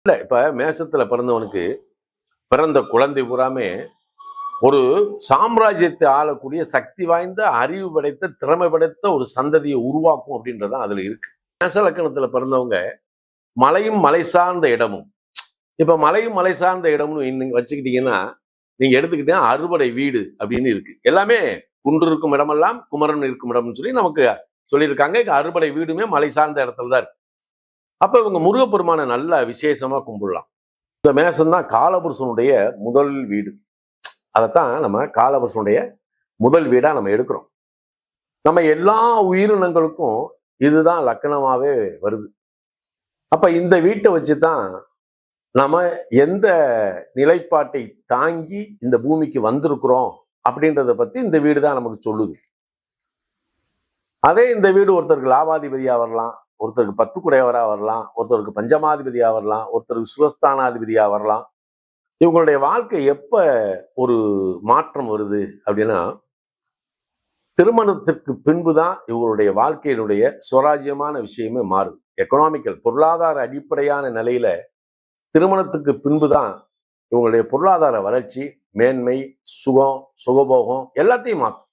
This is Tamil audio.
இல்ல இப்ப மேசத்துல பிறந்தவனுக்கு பிறந்த குழந்தை பூராமே ஒரு சாம்ராஜ்யத்தை ஆளக்கூடிய சக்தி வாய்ந்த அறிவு படைத்த திறமை படைத்த ஒரு சந்ததியை உருவாக்கும் அப்படின்றது அதுல இருக்கு. மேச லக்கணத்துல பிறந்தவங்க மலையும் மலை சார்ந்த இடமும், இப்ப மலையும் மலை சார்ந்த இடம்னு நீங்க வச்சுக்கிட்டீங்கன்னா, நீங்க எடுத்துக்கிட்டீங்கன்னா அறுபடை வீடு அப்படின்னு இருக்கு. எல்லாமே குன்று இருக்கும் இடமெல்லாம் குமரன் இருக்கும் இடம்னு சொல்லி நமக்கு சொல்லியிருக்காங்க. அறுபடை வீடுமே மலை சார்ந்த இடத்துல தான் இருக்கு. அப்ப இவங்க முருகப்பெருமான நல்ல விசேஷமா கும்பிடலாம். இந்த மேசம் தான் காலபுருஷனுடைய முதல் வீடு. அதைத்தான் நம்ம காலபுருஷனுடைய முதல் வீடா நம்ம எடுக்கிறோம். நம்ம எல்லா உயிரினங்களுக்கும் இதுதான் லக்கணமாவே வருது. அப்ப இந்த வீட்டை வச்சுதான் நம்ம எந்த நிலைப்பாட்டை தாங்கி இந்த பூமிக்கு வந்திருக்கிறோம் அப்படின்றத பத்தி இந்த வீடு தான் நமக்கு சொல்லுது. அதே இந்த வீடு ஒருத்தருக்கு லாபாதிபதியா வரலாம், ஒருத்தருக்கு 10 குடையவரா வரலாம், ஒருத்தருக்கு பஞ்சமாதிபதியா வரலாம், ஒருத்தருக்கு சுகஸ்தானாதிபதியா வரலாம். இவங்களுடைய வாழ்க்கை எப்ப ஒரு மாற்றம் வருது அப்படின்னா, திருமணத்திற்கு பின்புதான் இவங்களுடைய வாழ்க்கையினுடைய சுவராஜ்யமான விஷயமே மாறுது. எக்கனாமிக்கல் பொருளாதார அடிப்படையான நிலையில திருமணத்துக்கு பின்புதான் இவங்களுடைய பொருளாதார வளர்ச்சி, மேன்மை, சுகம், சுகபோகம் எல்லாத்தையும் மாற்றும்.